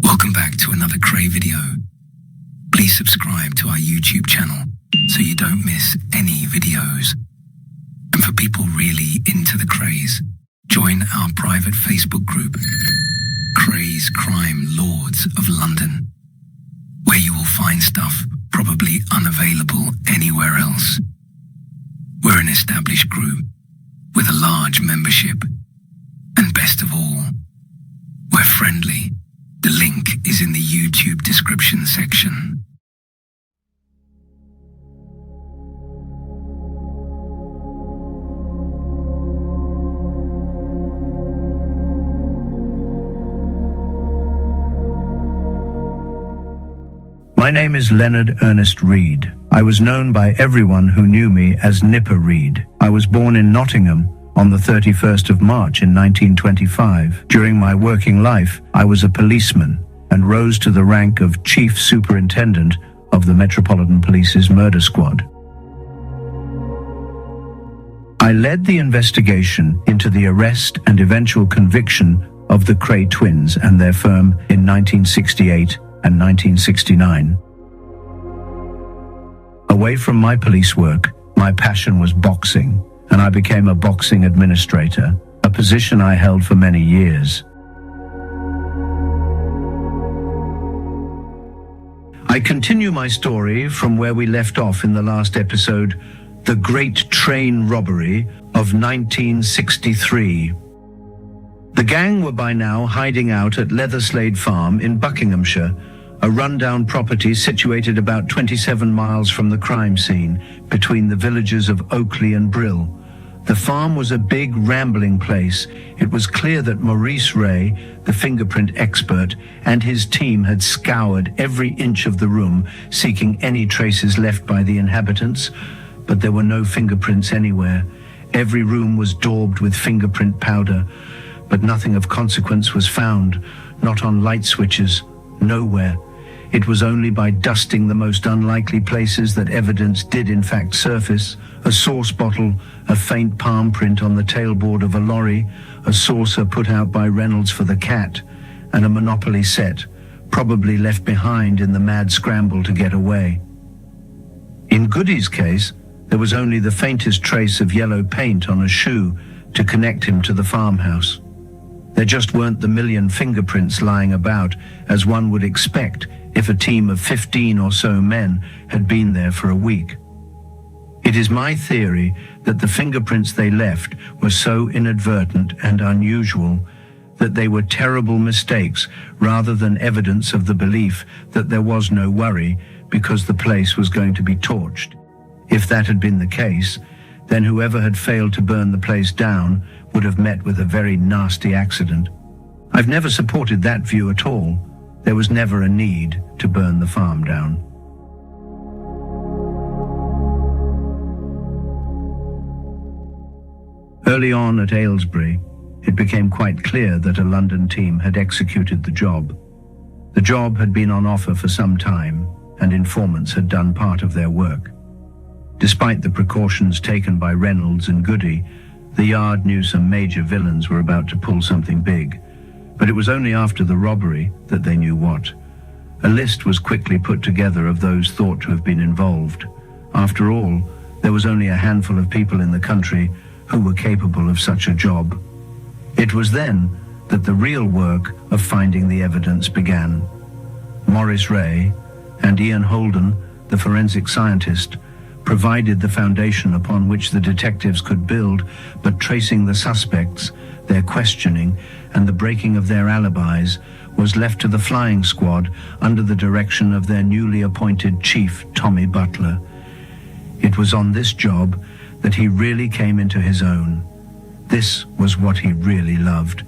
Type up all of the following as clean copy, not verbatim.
Welcome back to another Kray video. Please subscribe to our YouTube channel so you don't miss any videos. And for people really into the Krays, join our private Facebook group, Krays Crime Lords of London, where you will find stuff probably unavailable anywhere else. We're an established group with a large membership, and best of all, we're friendly. The link is in the YouTube description section. My name is Leonard Ernest Reed. I was known by everyone who knew me as Nipper Reed. I was born in Nottingham on the 31st of March in 1925. During my working life, I was a policeman and rose to the rank of Chief Superintendent of the Metropolitan Police's Murder Squad. I led the investigation into the arrest and eventual conviction of the Kray twins and their firm in 1968 and 1969. Away from my police work, my passion was boxing, and I became a boxing administrator, a position I held for many years. I continue my story from where we left off in the last episode, the Great Train Robbery of 1963. The gang were by now hiding out at Leatherslade Farm in Buckinghamshire, a rundown property situated about 27 miles from the crime scene, between the villages of Oakley and Brill. The farm was a big, rambling place. It was clear that Maurice Ray, the fingerprint expert, and his team had scoured every inch of the room, seeking any traces left by the inhabitants, but there were no fingerprints anywhere. Every room was daubed with fingerprint powder, but nothing of consequence was found, not on light switches, nowhere. It was only by dusting the most unlikely places that evidence did in fact surface: a sauce bottle, a faint palm print on the tailboard of a lorry, a saucer put out by Reynolds for the cat, and a Monopoly set, probably left behind in the mad scramble to get away. In Goody's case, there was only the faintest trace of yellow paint on a shoe to connect him to the farmhouse. There just weren't the million fingerprints lying about, as one would expect if a team of 15 or so men had been there for a week. It is my theory that the fingerprints they left were so inadvertent and unusual that they were terrible mistakes rather than evidence of the belief that there was no worry because the place was going to be torched. If that had been the case, then whoever had failed to burn the place down would have met with a very nasty accident. I've never supported that view at all. There was never a need to burn the farm down. Early on at Aylesbury, it became quite clear that a London team had executed the job. The job had been on offer for some time, and informants had done part of their work. Despite the precautions taken by Reynolds and Goody, the Yard knew some major villains were about to pull something big, but it was only after the robbery that they knew what. A list was quickly put together of those thought to have been involved. After all, there was only a handful of people in the country who were capable of such a job. It was then that the real work of finding the evidence began. Maurice Ray and Ian Holden, the forensic scientist, provided the foundation upon which the detectives could build, but tracing the suspects, their questioning, and the breaking of their alibis was left to the flying squad under the direction of their newly appointed chief, Tommy Butler. It was on this job that he really came into his own. This was what he really loved: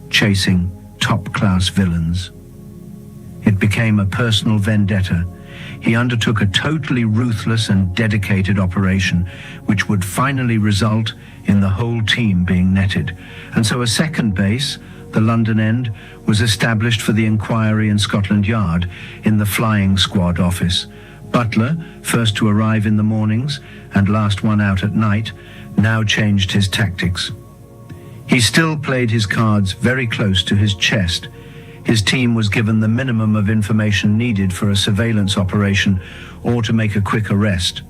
chasing top-class villains. It became a personal vendetta. He undertook a totally ruthless and dedicated operation, which would finally result in the whole team being netted. And so a second base, the London end, was established for the inquiry in Scotland Yard in the flying squad office. Butler, first to arrive in the mornings and last one out at night, now changed his tactics. He still played his cards very close to his chest. His team was given the minimum of information needed for a surveillance operation or to make a quick arrest.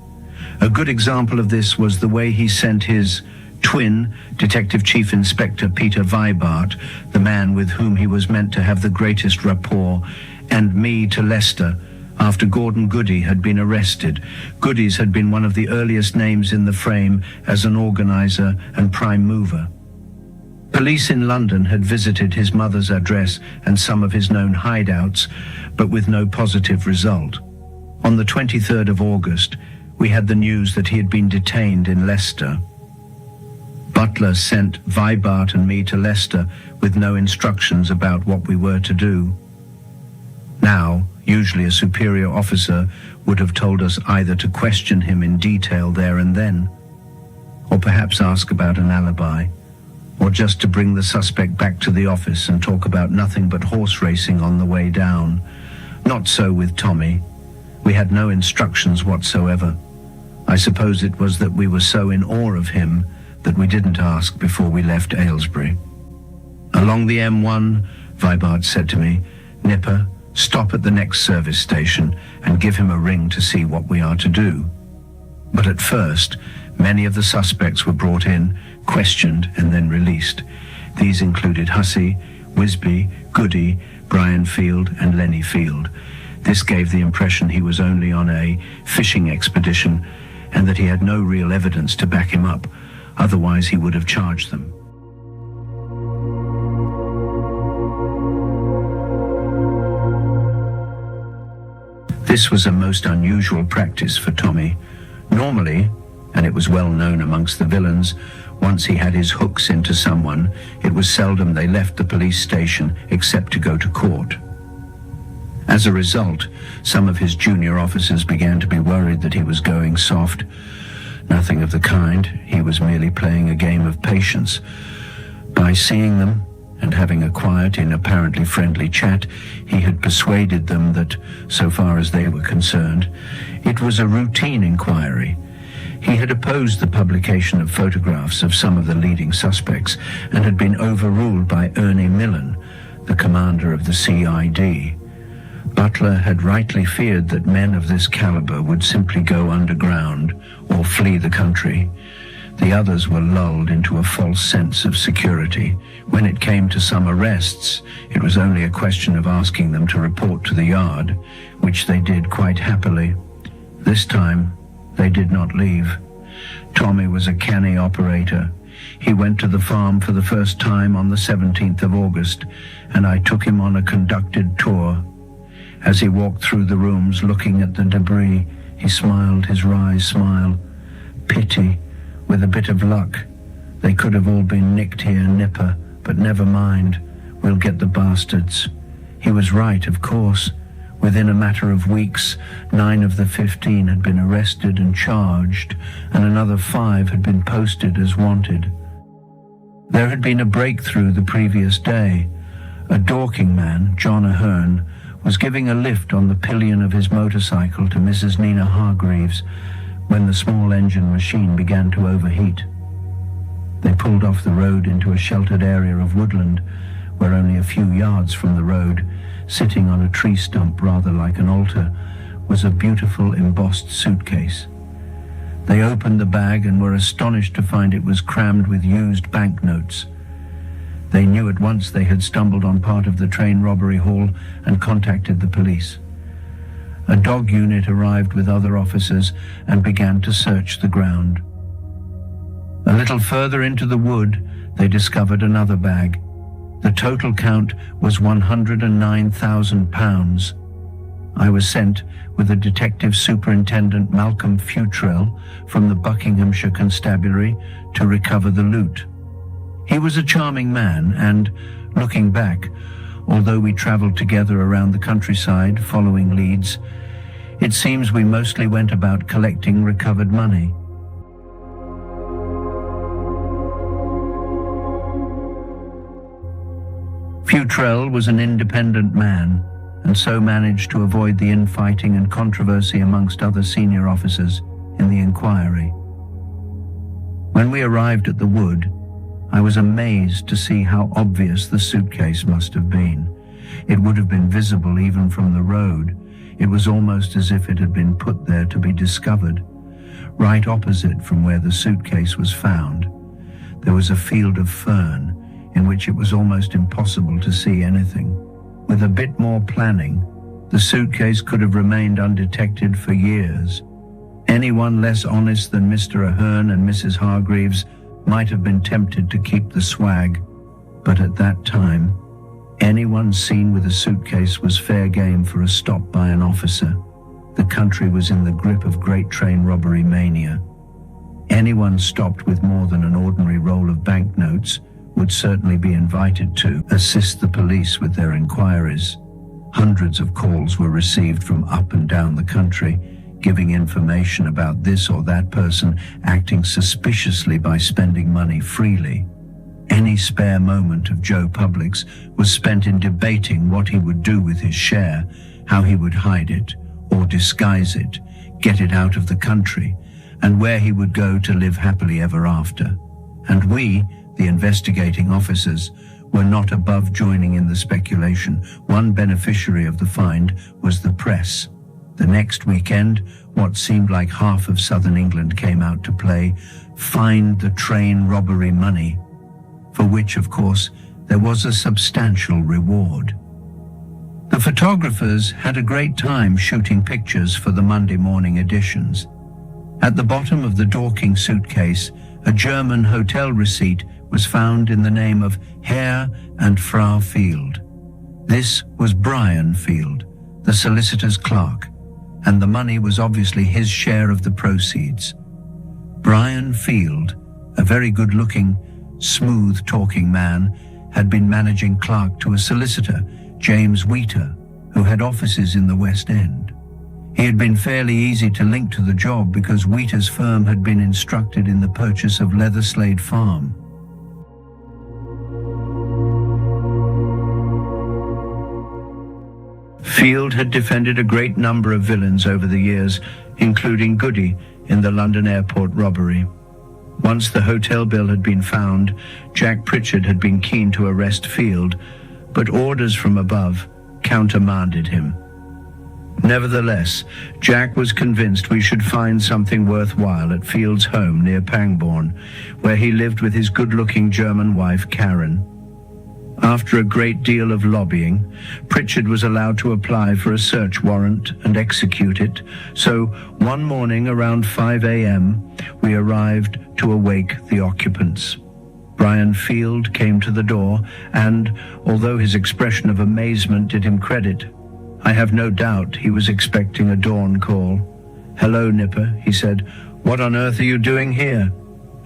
A good example of this was the way he sent his twin, Detective Chief Inspector Peter Vibart, the man with whom he was meant to have the greatest rapport, and me to Leicester after Gordon Goody had been arrested. Goody's had been one of the earliest names in the frame as an organizer and prime mover. Police in London had visited his mother's address and some of his known hideouts, but with no positive result. On the 23rd of August, we had the news that he had been detained in Leicester. Butler sent Vibart and me to Leicester with no instructions about what we were to do. Now, usually a superior officer would have told us either to question him in detail there and then, or perhaps ask about an alibi, or just to bring the suspect back to the office and talk about nothing but horse racing on the way down. Not so with Tommy. We had no instructions whatsoever. I suppose it was that we were so in awe of him that we didn't ask before we left Aylesbury. Along the M1, Vibart said to me, "Nipper, stop at the next service station and give him a ring to see what we are to do." But at first, many of the suspects were brought in, questioned, and then released. These included Hussey, Wisby, Goody, Brian Field, and Lenny Field. This gave the impression he was only on a fishing expedition and that he had no real evidence to back him up. Otherwise, he would have charged them. This was a most unusual practice for Tommy. Normally, and it was well known amongst the villains, once he had his hooks into someone, it was seldom they left the police station except to go to court. As a result, some of his junior officers began to be worried that he was going soft. Nothing of the kind. He was merely playing a game of patience. By seeing them and having a quiet and apparently friendly chat, he had persuaded them that, so far as they were concerned, it was a routine inquiry. He had opposed the publication of photographs of some of the leading suspects and had been overruled by Ernie Millen, the commander of the CID. Butler had rightly feared that men of this caliber would simply go underground or flee the country. The others were lulled into a false sense of security. When it came to some arrests, it was only a question of asking them to report to the yard, which they did quite happily. This time, they did not leave. Tommy was a canny operator. He went to the farm for the first time on the 17th of August, and I took him on a conducted tour. As he walked through the rooms looking at the debris, he smiled his wry smile. Pity. With a bit of luck, they could have all been nicked here, Nipper, but never mind. We'll get the bastards. He was right, of course. Within a matter of weeks, 9 of the 15 had been arrested and charged, and another 5 had been posted as wanted. There had been a breakthrough the previous day. A Dorking man, John Ahern, was giving a lift on the pillion of his motorcycle to Mrs. Nina Hargreaves when the small engine machine began to overheat. They pulled off the road into a sheltered area of woodland where only a few yards from the road, sitting on a tree stump rather like an altar, was a beautiful embossed suitcase. They opened the bag and were astonished to find it was crammed with used banknotes. They knew at once they had stumbled on part of the train robbery hall and contacted the police. A dog unit arrived with other officers and began to search the ground. A little further into the wood, they discovered another bag. The total count was £109,000. I was sent with the Detective Superintendent Malcolm Futrell from the Buckinghamshire Constabulary to recover the loot. He was a charming man and, looking back, although we travelled together around the countryside following leads, it seems we mostly went about collecting recovered money. Futrell was an independent man and so managed to avoid the infighting and controversy amongst other senior officers in the inquiry. When we arrived at the wood, I was amazed to see how obvious the suitcase must have been. It would have been visible even from the road. It was almost as if it had been put there to be discovered. Right opposite from where the suitcase was found, there was a field of fern in which it was almost impossible to see anything. With a bit more planning, the suitcase could have remained undetected for years. Anyone less honest than Mr. Ahern and Mrs. Hargreaves might have been tempted to keep the swag, but at that time, anyone seen with a suitcase was fair game for a stop by an officer. The country was in the grip of great train robbery mania. Anyone stopped with more than an ordinary roll of banknotes would certainly be invited to assist the police with their inquiries. Hundreds of calls were received from up and down the country, giving information about this or that person acting suspiciously by spending money freely. Any spare moment of Joe Public's was spent in debating what he would do with his share, how he would hide it or disguise it, get it out of the country, and where he would go to live happily ever after. And we, the investigating officers, were not above joining in the speculation. One beneficiary of the find was the press. The next weekend, what seemed like half of southern England came out to play Find the Train Robbery Money, for which, of course, there was a substantial reward. The photographers had a great time shooting pictures for the Monday morning editions. At the bottom of the Dorking suitcase, a German hotel receipt was found in the name of Herr and Frau Field. This was Brian Field, the solicitor's clerk, and the money was obviously his share of the proceeds. Brian Field, a very good-looking, smooth-talking man, had been managing clerk to a solicitor, James Wheater, who had offices in the West End. He had been fairly easy to link to the job because Wheater's firm had been instructed in the purchase of Leatherslade Farm. Field had defended a great number of villains over the years, including Goody in the London airport robbery. Once the hotel bill had been found, Jack Pritchard had been keen to arrest Field, but orders from above countermanded him. Nevertheless, Jack was convinced we should find something worthwhile at Field's home near Pangbourne, where he lived with his good-looking German wife, Karen. After a great deal of lobbying, Pritchard was allowed to apply for a search warrant and execute it, so one morning around 5 a.m., we arrived to awake the occupants. Brian Field came to the door, and, although his expression of amazement did him credit, I have no doubt he was expecting a dawn call. "Hello, Nipper," he said. "What on earth are you doing here?"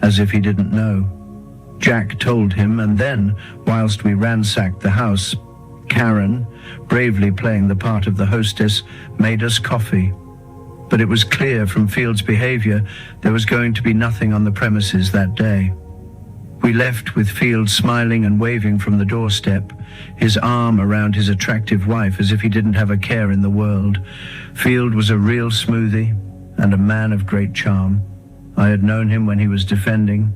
As if he didn't know. Jack told him, and then, whilst we ransacked the house, Karen, bravely playing the part of the hostess, made us coffee. But it was clear from Field's behavior there was going to be nothing on the premises that day. We left with Field smiling and waving from the doorstep, his arm around his attractive wife as if he didn't have a care in the world. Field was a real smoothie and a man of great charm. I had known him when he was defending,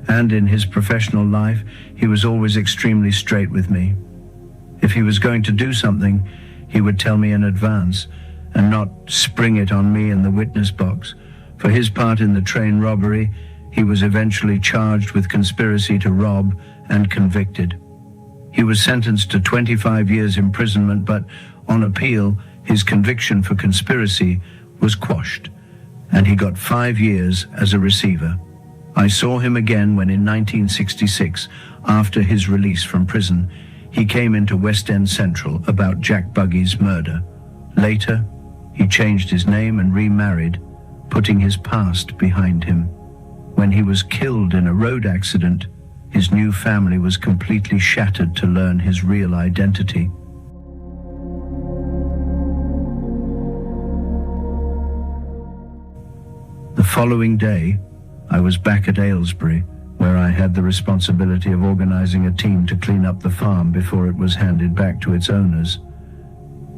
and in his professional life, he was always extremely straight with me. If he was going to do something, he would tell me in advance and not spring it on me in the witness box. For his part in the train robbery, he was eventually charged with conspiracy to rob and convicted. He was sentenced to 25 years imprisonment, but on appeal, his conviction for conspiracy was quashed, and he got 5 years as a receiver. I saw him again when in 1966, after his release from prison, he came into West End Central about Jack Buggy's murder. Later, he changed his name and remarried, putting his past behind him. When he was killed in a road accident, his new family was completely shattered to learn his real identity. The following day, I was back at Aylesbury, where I had the responsibility of organizing a team to clean up the farm before it was handed back to its owners.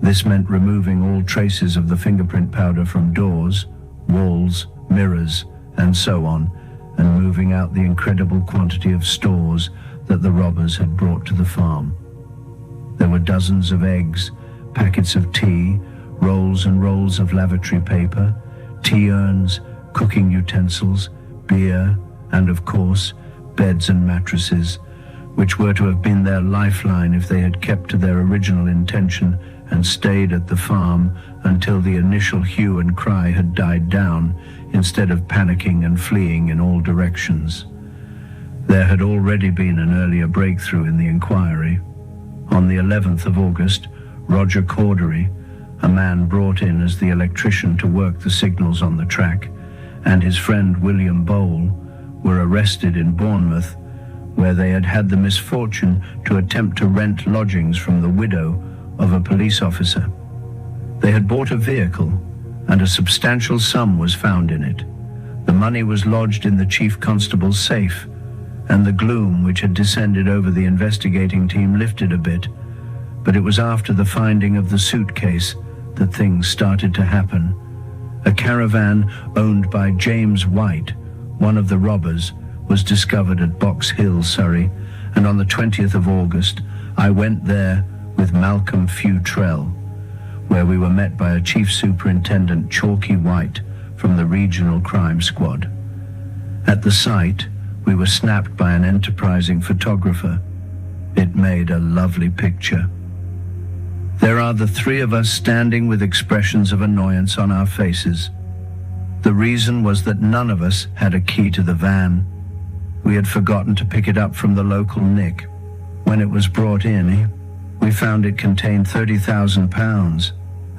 This meant removing all traces of the fingerprint powder from doors, walls, mirrors, and so on, and moving out the incredible quantity of stores that the robbers had brought to the farm. There were dozens of eggs, packets of tea, rolls and rolls of lavatory paper, tea urns, cooking utensils, beer, and of course, beds and mattresses, which were to have been their lifeline if they had kept to their original intention and stayed at the farm until the initial hue and cry had died down, instead of panicking and fleeing in all directions. There had already been an earlier breakthrough in the inquiry. On the 11th of August, Roger Cordery, a man brought in as the electrician to work the signals on the track, and his friend William Bowl were arrested in Bournemouth, where they had had the misfortune to attempt to rent lodgings from the widow of a police officer. They had bought a vehicle, and a substantial sum was found in it. The money was lodged in the chief constable's safe, and the gloom which had descended over the investigating team lifted a bit, but it was after the finding of the suitcase that things started to happen. A caravan owned by James White, one of the robbers, was discovered at Box Hill, Surrey, and on the 20th of August, I went there with Malcolm Futrell, where we were met by a Chief Superintendent Chalky White from the Regional Crime Squad. At the site, we were snapped by an enterprising photographer. It made a lovely picture. There are the three of us standing with expressions of annoyance on our faces. The reason was that none of us had a key to the van. We had forgotten to pick it up from the local Nick. When it was brought in, we found it contained £30,000.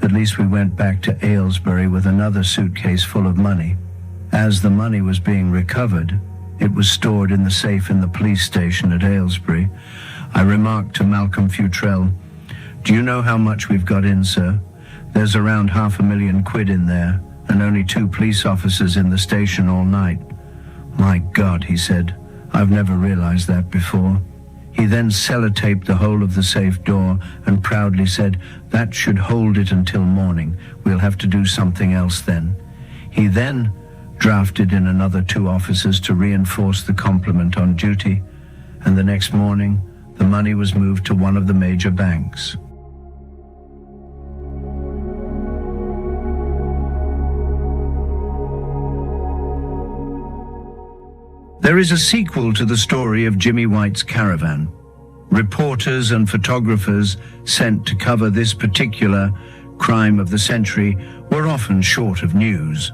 At least we went back to Aylesbury with another suitcase full of money. As the money was being recovered, it was stored in the safe in the police station at Aylesbury. I remarked to Malcolm Futrell, "Do you know how much we've got in, sir? There's around £500,000 in there, and only 2 police officers in the station all night." "My God," he said, "I've never realized that before." He then sellotaped the whole of the safe door and proudly said, "That should hold it until morning. We'll have to do something else then." He then drafted in another 2 officers to reinforce the complement on duty, and the next morning, the money was moved to one of the major banks. There is a sequel to the story of Jimmy White's caravan. Reporters and photographers sent to cover this particular crime of the century were often short of news.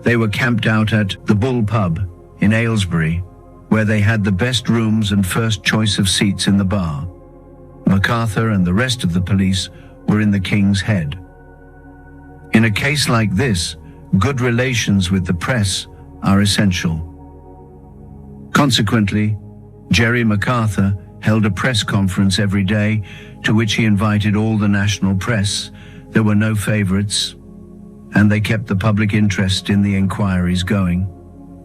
They were camped out at the Bull Pub in Aylesbury, where they had the best rooms and first choice of seats in the bar. MacArthur and the rest of the police were in the King's Head. In a case like this, good relations with the press are essential. Consequently, Jerry MacArthur held a press conference every day to which he invited all the national press. There were no favorites, and they kept the public interest in the inquiries going.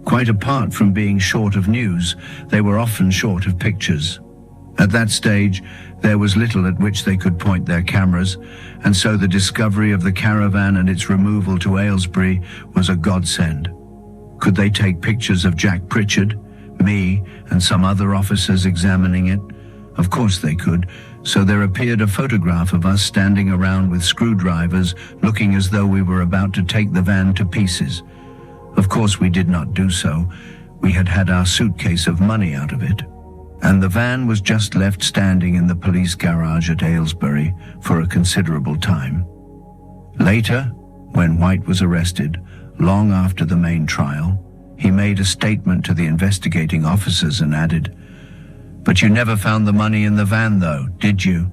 Quite apart from being short of news, they were often short of pictures. At that stage, there was little at which they could point their cameras, and so the discovery of the caravan and its removal to Aylesbury was a godsend. Could they take pictures of Jack Pritchard, me, and some other officers examining it? Of course they could, so there appeared a photograph of us standing around with screwdrivers, looking as though we were about to take the van to pieces. Of course we did not do so. We had had our suitcase of money out of it, and the van was just left standing in the police garage at Aylesbury for a considerable time. Later, when White was arrested, long after the main trial, he made a statement to the investigating officers and added, "But you never found the money in the van though, did you?"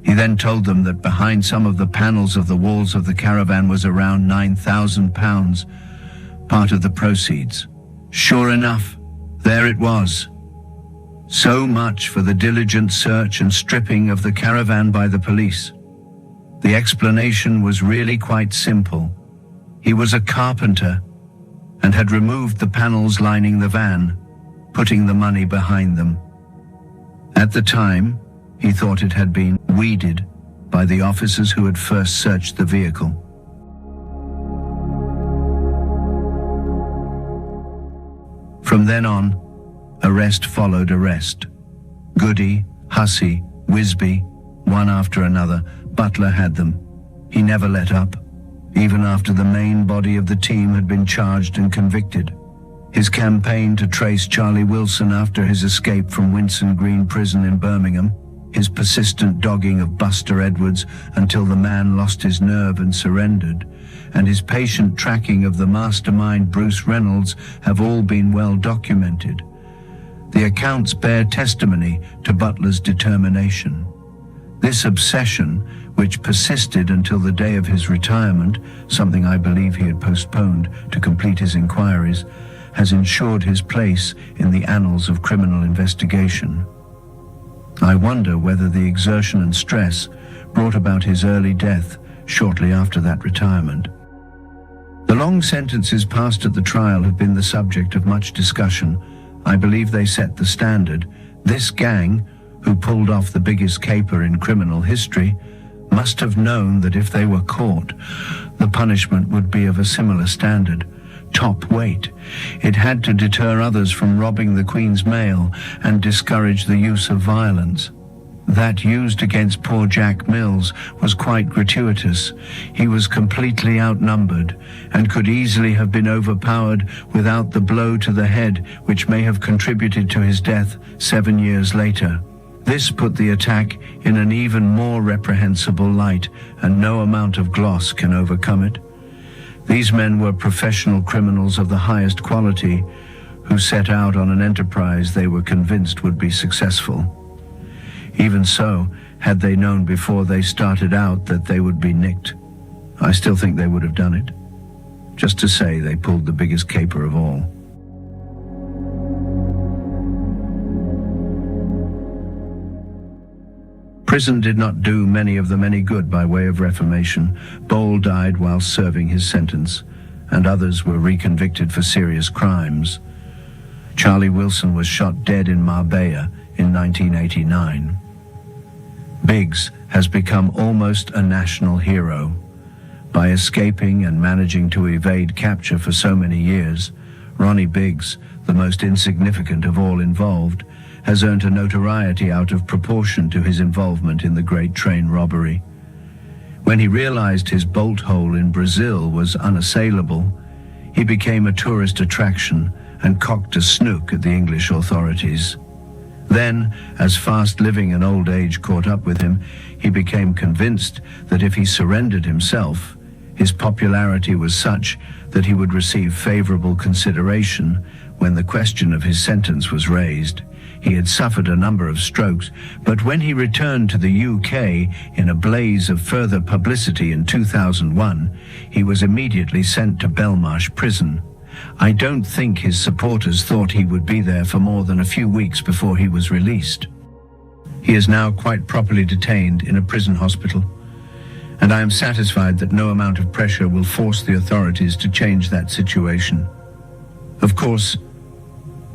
He then told them that behind some of the panels of the walls of the caravan was around £9,000, part of the proceeds. Sure enough, there it was. So much for the diligent search and stripping of the caravan by the police. The explanation was really quite simple. He was a carpenter and had removed the panels lining the van, putting the money behind them. At the time, he thought it had been weeded by the officers who had first searched the vehicle. From then on, arrest followed arrest. Goody, Hussey, Wisby, One after another, Butler had them. He never let up, even after the main body of the team had been charged and convicted. His campaign to trace Charlie Wilson after his escape from Winson Green Prison in Birmingham, his persistent dogging of Buster Edwards until the man lost his nerve and surrendered, and his patient tracking of the mastermind Bruce Reynolds have all been well documented. The accounts bear testimony to Butler's determination. This obsession, which persisted until the day of his retirement, something I believe he had postponed to complete his inquiries, has ensured his place in the annals of criminal investigation. I wonder whether the exertion and stress brought about his early death shortly after that retirement. The long sentences passed at the trial have been the subject of much discussion. I believe they set the standard. This gang, who pulled off the biggest caper in criminal history, must have known that if they were caught, the punishment would be of a similar standard. Top weight. It had to deter others from robbing the Queen's mail and discourage the use of violence. That used against poor Jack Mills was quite gratuitous. He was completely outnumbered and could easily have been overpowered without the blow to the head which may have contributed to his death 7 years later. This put the attack in an even more reprehensible light, and no amount of gloss can overcome it. These men were professional criminals of the highest quality who set out on an enterprise they were convinced would be successful. Even so, had they known before they started out that they would be nicked, I still think they would have done it. Just to say they pulled the biggest caper of all. Prison did not do many of them any good by way of reformation. Bowl died while serving his sentence, and others were reconvicted for serious crimes. Charlie Wilson was shot dead in Marbella in 1989. Biggs has become almost a national hero. By escaping and managing to evade capture for so many years, Ronnie Biggs, the most insignificant of all involved, has earned a notoriety out of proportion to his involvement in the great train robbery. When he realized his bolt hole in Brazil was unassailable, he became a tourist attraction and cocked a snook at the English authorities. Then, as fast living and old age caught up with him, he became convinced that if he surrendered himself, his popularity was such that he would receive favorable consideration when the question of his sentence was raised. He had suffered a number of strokes, but when he returned to the UK in a blaze of further publicity in 2001, he was immediately sent to Belmarsh prison. I don't think his supporters thought he would be there for more than a few weeks before he was released. He is now quite properly detained in a prison hospital, and I am satisfied that no amount of pressure will force the authorities to change that situation. Of course,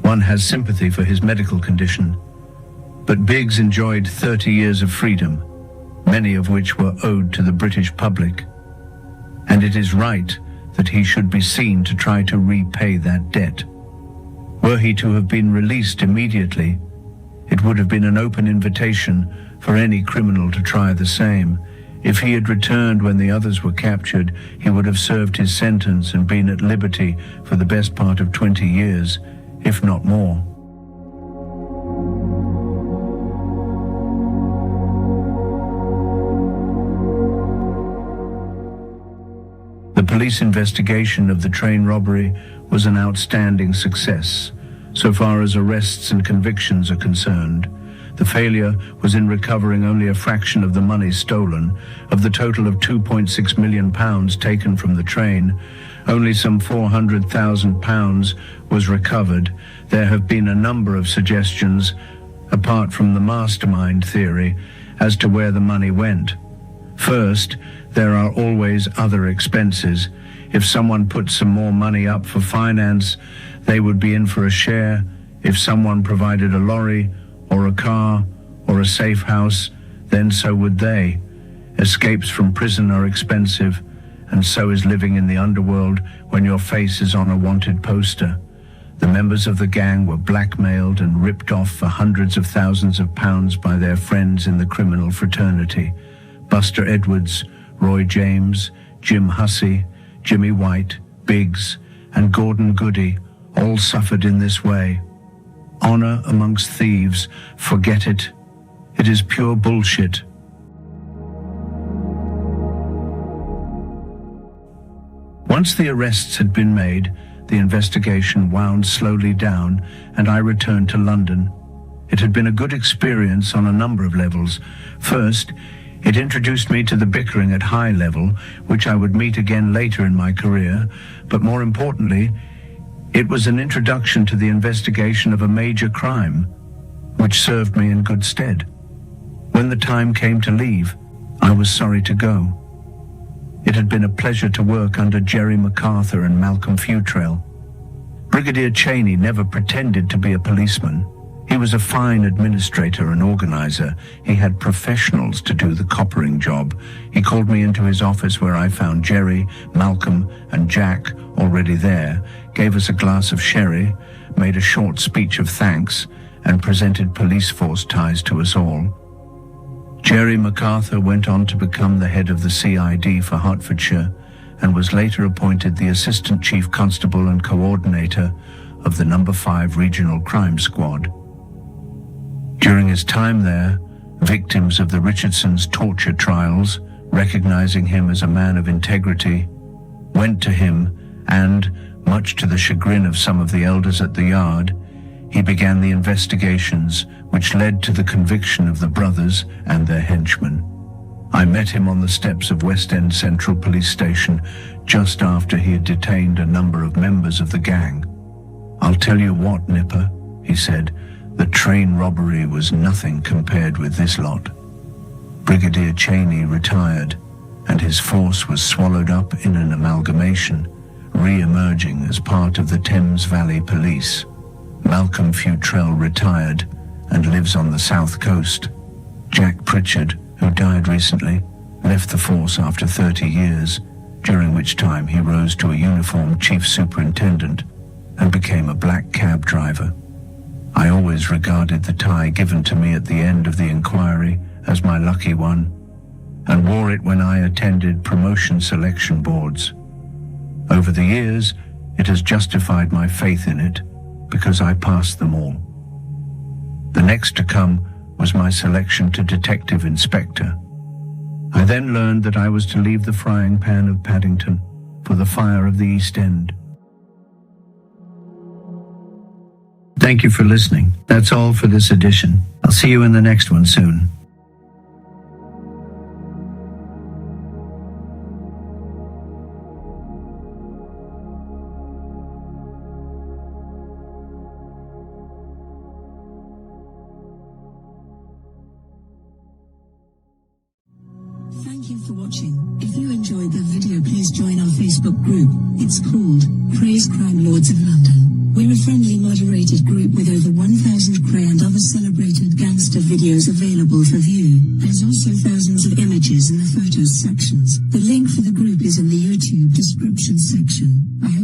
one has sympathy for his medical condition, but Biggs enjoyed 30 years of freedom, many of which were owed to the British public, and it is right that he should be seen to try to repay that debt. Were he to have been released immediately, it would have been an open invitation for any criminal to try the same. If he had returned when the others were captured, he would have served his sentence and been at liberty for the best part of 20 years, if not more. The police investigation of the train robbery was an outstanding success, so far as arrests and convictions are concerned. The failure was in recovering only a fraction of the money stolen. Of the total of £2.6 million taken from the train, only some £400,000 was recovered. There have been a number of suggestions, apart from the mastermind theory, as to where the money went. First, there are always other expenses. If someone put some more money up for finance, they would be in for a share. If someone provided a lorry or a car or a safe house, then so would they. Escapes from prison are expensive, and so is living in the underworld when your face is on a wanted poster. The members of the gang were blackmailed and ripped off for hundreds of thousands of pounds by their friends in the criminal fraternity. Buster Edwards, Roy James, Jim Hussey, Jimmy White, Biggs, and Gordon Goody all suffered in this way. Honor amongst thieves, forget it. It is pure bullshit. Once the arrests had been made, the investigation wound slowly down, and I returned to London. It had been a good experience on a number of levels. First, it introduced me to the bickering at high level, which I would meet again later in my career, but more importantly, it was an introduction to the investigation of a major crime, which served me in good stead. When the time came to leave, I was sorry to go. It had been a pleasure to work under Jerry MacArthur and Malcolm Futrell. Brigadier Cheney never pretended to be a policeman. He was a fine administrator and organizer. He had professionals to do the coppering job. He called me into his office where I found Jerry, Malcolm, and Jack already there, gave us a glass of sherry, made a short speech of thanks, and presented police force ties to us all. Jerry MacArthur went on to become the head of the CID for Hertfordshire and was later appointed the Assistant Chief Constable and Coordinator of the No. 5 Regional Crime Squad. During his time there, victims of the Richardson's torture trials, recognizing him as a man of integrity, went to him and, much to the chagrin of some of the elders at the yard, he began the investigations which led to the conviction of the brothers and their henchmen. I met him on the steps of West End Central Police Station just after he had detained a number of members of the gang. "I'll tell you what, Nipper," he said, "the train robbery was nothing compared with this lot." Brigadier Cheney retired, and his force was swallowed up in an amalgamation, re-emerging as part of the Thames Valley Police. Malcolm Futrell retired and lives on the south coast. Jack Pritchard, who died recently, left the force after 30 years, during which time he rose to a uniformed chief superintendent and became a black cab driver. I always regarded the tie given to me at the end of the inquiry as my lucky one, and wore it when I attended promotion selection boards. Over the years, it has justified my faith in it, because I passed them all. The next to come was my selection to Detective Inspector. I then learned that I was to leave the frying pan of Paddington for the fire of the East End. Thank you for listening. That's all for this edition. I'll see you in the next one soon. Thank you for watching. If you enjoyed the video, please join our Facebook group. It's called Krays Crime Lords of London. We're a friendly moderated group with over 1,000 Kray and other celebrated gangster videos available for view. There's also thousands of images in the photos sections. The link for the group is in the YouTube description section. I